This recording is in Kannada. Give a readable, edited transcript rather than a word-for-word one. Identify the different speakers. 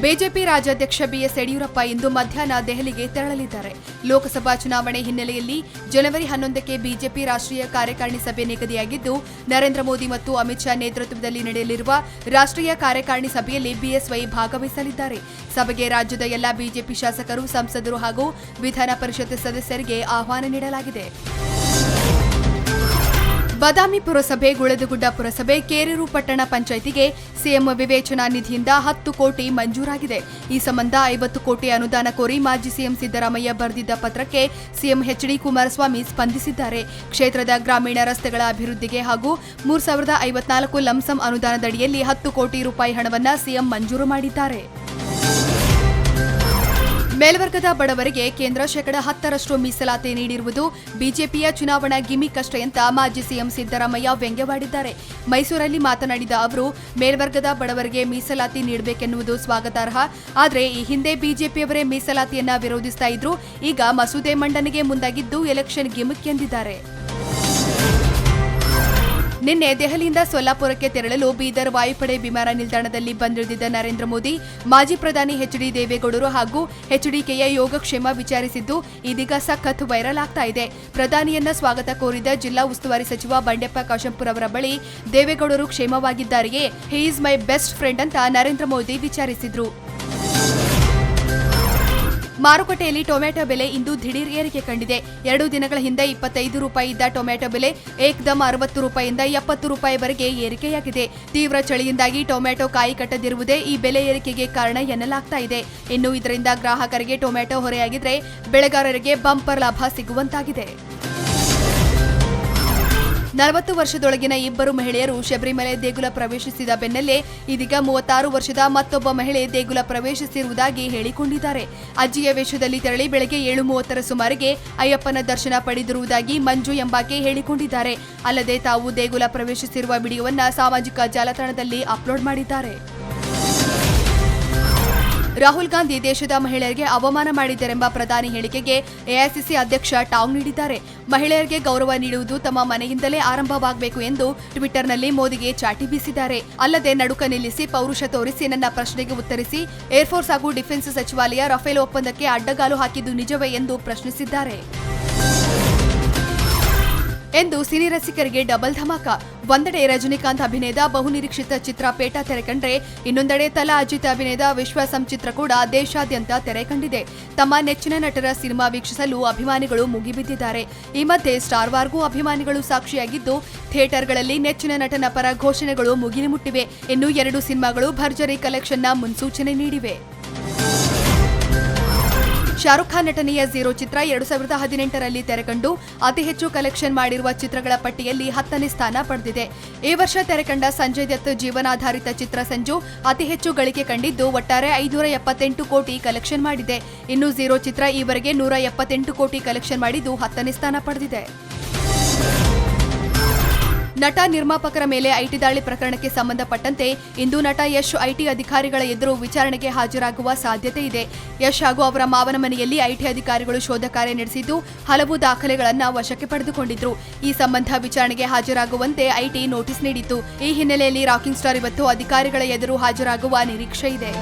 Speaker 1: ಬಿಜೆಪಿ ರಾಜ್ಯಾಧ್ಯಕ್ಷ ಬಿಎಸ್ ಯಡಿಯೂರಪ್ಪ ಇಂದು ಮಧ್ಯಾಹ್ನ ದೆಹಲಿಗೆ ತೆರಳಲಿದ್ದಾರೆ. ಲೋಕಸಭಾ ಚುನಾವಣೆ ಹಿನ್ನೆಲೆಯಲ್ಲಿ ಜನವರಿ 11ಕ್ಕೆ ಬಿಜೆಪಿ ರಾಷ್ಟ್ರೀಯ ಕಾರ್ಯಕಾರಿಣಿ ಸಭೆ ನಿಗದಿಯಾಗಿದ್ದು, ನರೇಂದ್ರ ಮೋದಿ ಮತ್ತು ಅಮಿತ್ ಶಾ ನೇತೃತ್ವದಲ್ಲಿ ನಡೆಯಲಿರುವ ರಾಷ್ಟ್ರೀಯ ಕಾರ್ಯಕಾರಿಣಿ ಸಭೆಯಲ್ಲಿ ಬಿಎಸ್ವೈ ಭಾಗವಹಿಸಲಿದ್ದಾರೆ. ಸಭೆಗೆ ರಾಜ್ಯದ ಎಲ್ಲ ಬಿಜೆಪಿ ಶಾಸಕರು, ಸಂಸದರು ಹಾಗೂ ವಿಧಾನ ಪರಿಷತ್ ಸದಸ್ಯರಿಗೆ ಆಹ್ವಾನ ನೀಡಲಾಗಿದೆ. ಬಾದಾಮಿ ಪುರಸಭೆ, ಗುಳೇದಗುಡ್ಡ ಪುರಸಭೆ, ಕೇರೂರು ಪಟ್ಟಣ ಪಂಚಾಯಿತಿಗೆ ಸಿಎಂ ವಿವೇಚನಾ ನಿಧಿಯಿಂದ 10 ಕೋಟಿ ಮಂಜೂರಾಗಿದೆ. ಈ ಸಂಬಂಧ 50 ಕೋಟಿ ಅನುದಾನ ಕೋರಿ ಮಾಜಿ ಸಿಎಂ ಸಿದ್ದರಾಮಯ್ಯ ಬರೆದಿದ್ದ ಪತ್ರಕ್ಕೆ ಸಿಎಂ ಎಚ್ಡಿ ಕುಮಾರಸ್ವಾಮಿ ಸ್ಪಂದಿಸಿದ್ದಾರೆ. ಕ್ಷೇತ್ರದ ಗ್ರಾಮೀಣ ರಸ್ತೆಗಳ ಅಭಿವೃದ್ಧಿಗೆ ಹಾಗೂ 3054 ಲಂಸಂ ಅನುದಾನದಡಿಯಲ್ಲಿ 10 ಕೋಟಿ ರೂಪಾಯಿ ಹಣವನ್ನು ಸಿಎಂ ಮಂಜೂರು ಮಾಡಿದ್ದಾರೆ. ಮೇಲ್ವರ್ಗದ ಬಡವರಿಗೆ ಕೇಂದ್ರ ಶೇಕಡ 10ರಷ್ಟು ಮೀಸಲಾತಿ ನೀಡಿರುವುದು ಬಿಜೆಪಿಯ ಚುನಾವಣಾ ಗಿಮಿಕ್ ಅಷ್ಟೇ ಅಂತ ಮಾಜಿ ಸಿಎಂ ಸಿದ್ದರಾಮಯ್ಯ ವ್ಯಂಗ್ಯವಾಡಿದ್ದಾರೆ. ಮೈಸೂರಲ್ಲಿ ಮಾತನಾಡಿದ ಅವರು, ಮೇಲ್ವರ್ಗದ ಬಡವರಿಗೆ ಮೀಸಲಾತಿ ನೀಡಬೇಕೆನ್ನುವುದು ಸ್ವಾಗತಾರ್ಹ. ಆದರೆ ಈ ಹಿಂದೆ ಬಿಜೆಪಿಯವರೇ ಮೀಸಲಾತಿಯನ್ನ ವಿರೋಧಿಸ್ತಾ ಇದ್ರು. ಈಗ ಮಸೂದೆ ಮಂಡನೆಗೆ ಮುಂದಾಗಿದ್ದು ಎಲೆಕ್ಷನ್ ಗಿಮಿಕ್ ಎಂದಿದ್ದಾರೆ. ನಿನ್ನೆ ದೆಹಲಿಯಿಂದ ಸೊಲ್ಲಾಪುರಕ್ಕೆ ತೆರಳಲು ಬೀದರ್ ವಾಯುಪಡೆ ವಿಮಾನ ನಿಲ್ದಾಣದಲ್ಲಿ ಬಂದಿಳಿದಿದ್ದ ನರೇಂದ್ರ ಮೋದಿ, ಮಾಜಿ ಪ್ರಧಾನಿ ಎಚ್ಡಿ ದೇವೇಗೌಡರು ಹಾಗೂ ಎಚ್ಡಿಕೆಯ ಯೋಗಕ್ಷೇಮ ವಿಚಾರಿಸಿದ್ದು ಇದೀಗ ಸಖತ್ ವೈರಲ್ ಆಗ್ತಾ ಇದೆ. ಪ್ರಧಾನಿಯನ್ನ ಸ್ವಾಗತ ಕೋರಿದ ಜಿಲ್ಲಾ ಉಸ್ತುವಾರಿ ಸಚಿವ ಬಂಡೆಪ್ಪ ಕಾಶೆಂಪುರ್ ಅವರ ಬಳಿ ದೇವೇಗೌಡರು ಕ್ಷೇಮವಾಗಿದ್ದಾರೆಯೇ, he is my best friend ಅಂತ ನರೇಂದ್ರ ಮೋದಿ ವಿಚಾರಿಸಿದ್ರು. ಮಾರುಕಟ್ಟೆಯಲ್ಲಿ ಟೊಮೆಟೊ ಬೆಲೆ ಇಂದು ದಿಢೀರ್ ಏರಿಕೆ ಕಂಡಿದೆ. 2 ದಿನಗಳ ಹಿಂದೆ 25 ರೂಪಾಯಿ ಇದ್ದ ಟೊಮೆಟೊ ಬೆಲೆ ಏಕ್ದಮ್ 60 ರೂಪಾಯಿಯಿಂದ 70 ರೂಪಾಯಿವರೆಗೆ ಏರಿಕೆಯಾಗಿದೆ. ತೀವ್ರ ಚಳಿಯಿಂದಾಗಿ ಟೊಮೆಟೊ ಕಾಯಿ ಕಟ್ಟದಿರುವುದೇ ಈ ಬೆಲೆ ಏರಿಕೆಗೆ ಕಾರಣ ಎನ್ನಲಾಗ್ತಾ ಇದೆ. ಇನ್ನು ಇದರಿಂದ ಗ್ರಾಹಕರಿಗೆ ಟೊಮೆಟೊ ಹೊರೆಯಾಗಿದ್ರೆ ಬೆಳೆಗಾರರಿಗೆ ಬಂಪರ್ ಲಾಭ ಸಿಗುವಂತಾಗಿದೆ. 40 ವರ್ಷದೊಳಗಿನ 2 ಮಹಿಳೆಯರು ಶಬರಿಮಲೆ ದೇಗುಲ ಪ್ರವೇಶಿಸಿದ ಬೆನ್ನಲ್ಲೇ ಇದೀಗ 36 ವರ್ಷದ ಮತ್ತೊಬ್ಬ ಮಹಿಳೆ ದೇಗುಲ ಪ್ರವೇಶಿಸಿರುವುದಾಗಿ ಹೇಳಿಕೊಂಡಿದ್ದಾರೆ. ಅಜ್ಜಿಯ ವೇಷದಲ್ಲಿ ತೆರಳಿ ಬೆಳಗ್ಗೆ 7:30 ಸುಮಾರಿಗೆ ಅಯ್ಯಪ್ಪನ ದರ್ಶನ ಪಡೆದಿರುವುದಾಗಿ ಮಂಜು ಎಂಬಾಕೆ ಹೇಳಿಕೊಂಡಿದ್ದಾರೆ. ಅಲ್ಲದೆ ತಾವು ದೇಗುಲ ಪ್ರವೇಶಿಸಿರುವ ವಿಡಿಯೋವನ್ನ ಸಾಮಾಜಿಕ ಜಾಲತಾಣದಲ್ಲಿ ಅಪ್ಲೋಡ್ ಮಾಡಿದ್ದಾರೆ. ರಾಹುಲ್ ಗಾಂಧಿ ದೇಶದ ಮಹಿಳೆಯರಿಗೆ ಅವಮಾನ ಮಾಡಿದ್ದಾರೆಂಬ ಪ್ರಧಾನಿ ಹೇಳಿಕೆಗೆ ಎಐಸಿಸಿ ಅಧ್ಯಕ್ಷ ಟಾಂಗ್ ನೀಡಿದ್ದಾರೆ. ಮಹಿಳೆಯರಿಗೆ ಗೌರವ ನೀಡುವುದು ತಮ್ಮ ಮನೆಯಿಂದಲೇ ಆರಂಭವಾಗಬೇಕು ಎಂದು ಟ್ವಿಟರ್ನಲ್ಲಿ ಮೋದಿಗೆ ಚಾಟಿ ಬೀಸಿದ್ದಾರೆ. ಅಲ್ಲದೆ ನಡುಕ ನಿಲ್ಲಿಸಿ ಪೌರುಷ ತೋರಿಸಿ ನನ್ನ ಪ್ರಶ್ನೆಗೆ ಉತ್ತರಿಸಿ, ಏರ್ಫೋರ್ಸ್ ಹಾಗೂ ಡಿಫೆನ್ಸ್ ಸಚಿವಾಲಯ ರಫೇಲ್ ಒಪ್ಪಂದಕ್ಕೆ ಅಡ್ಡಗಾಲು ಹಾಕಿದ್ದು ನಿಜವೇ ಎಂದು ಪ್ರಶ್ನಿಸಿದ್ದಾರೆ. ಎಂದು ಸಿನಿ ರಸಿಕರಿಗೆ ಡಬಲ್ ಧಮಾಕ. ಒಂದೆಡೆ ರಜನಿಕಾಂತ್ ಅಭಿನಯದ ಬಹುನಿರೀಕ್ಷಿತ ಚಿತ್ರ ಪೇಟ ತೆರೆ ಕಂಡ್ರೆ, ಇನ್ನೊಂದೆಡೆ ತಲಾ ಅಜಿತ್ ಅಭಿನಯದ ವಿಶ್ವಾಸಂ ಚಿತ್ರ ಕೂಡ ದೇಶಾದ್ಯಂತ ತೆರೆ ಕಂಡಿದೆ. ತಮ್ಮ ನೆಚ್ಚಿನ ನಟರ ಸಿನಿಮಾ ವೀಕ್ಷಿಸಲು ಅಭಿಮಾನಿಗಳು ಮುಗಿಬಿದ್ದಿದ್ದಾರೆ. ಈ ಮಧ್ಯೆ ಸ್ಟಾರ್ ವಾರ್ಗೂ ಅಭಿಮಾನಿಗಳು ಸಾಕ್ಷಿಯಾಗಿದ್ದು, ಥಿಯೇಟರ್ಗಳಲ್ಲಿ ನೆಚ್ಚಿನ ನಟನ ಪರ ಘೋಷಣೆಗಳು ಮುಗಿಲು ಮುಟ್ಟಿವೆ. ಇನ್ನು 2 ಸಿನಿಮಾಗಳು ಭರ್ಜರಿ ಕಲೆಕ್ಷನ್ನ ಮುನ್ಸೂಚನೆ ನೀಡಿವೆ. ಶಾರುಖ್ ಖಾನ್ ನಟನೆಯ ಝೀರೋ ಚಿತ್ರ 2018ರಲ್ಲಿ ತೆರೆಕಂಡು ಅತಿ ಹೆಚ್ಚು ಕಲೆಕ್ಷನ್ ಮಾಡಿರುವ ಚಿತ್ರಗಳ ಪಟ್ಟಿಯಲ್ಲಿ 10ನೇ ಸ್ಥಾನ ಪಡೆದಿದೆ. ಈ ವರ್ಷ ತೆರೆಕಂಡ ಸಂಜಯ್ ದತ್ ಜೀವನಾಧಾರಿತ ಚಿತ್ರ ಸಂಜು ಅತಿ ಹೆಚ್ಚು ಗಳಿಕೆ ಕಂಡಿದ್ದು ಒಟ್ಟಾರೆ 578 ಕೋಟಿ ಕಲೆಕ್ಷನ್ ಮಾಡಿದೆ. ಇನ್ನು ಝೀರೋ ಚಿತ್ರ ಈವರೆಗೆ 178 ಕೋಟಿ ಕಲೆಕ್ಷನ್ ಮಾಡಿದ್ದು 10ನೇ ಸ್ಥಾನ ಪಡೆದಿದೆ. ನಟ ನಿರ್ಮಾಪಕರ ಮೇಲೆ ಐಟಿ ದಾಳಿ ಪ್ರಕರಣಕ್ಕೆ ಸಂಬಂಧಪಟ್ಟಂತೆ ಇಂದು ನಟ ಯಶ್ ಐಟಿ ಅಧಿಕಾರಿಗಳ ಎದುರು ವಿಚಾರಣೆಗೆ ಹಾಜರಾಗುವ ಸಾಧ್ಯತೆ ಇದೆ. ಯಶ್ ಹಾಗೂ ಅವರ ಮಾವನ ಮನೆಯಲ್ಲಿ ಐಟಿ ಅಧಿಕಾರಿಗಳು ಶೋಧ ಕಾರ್ಯ ನಡೆಸಿದ್ದು ಹಲವು ದಾಖಲೆಗಳನ್ನು ವಶಕ್ಕೆ ಪಡೆದುಕೊಂಡಿದ್ರು. ಈ ಸಂಬಂಧ ವಿಚಾರಣೆಗೆ ಹಾಜರಾಗುವಂತೆ ಐಟಿ ನೋಟಿಸ್ ನೀಡಿತ್ತು. ಈ ಹಿನ್ನೆಲೆಯಲ್ಲಿ ರಾಕಿಂಗ್ ಸ್ಟಾರ್ ಇವತ್ತು ಅಧಿಕಾರಿಗಳ ಎದುರು ಹಾಜರಾಗುವ ನಿರೀಕ್ಷೆ ಇದೆ.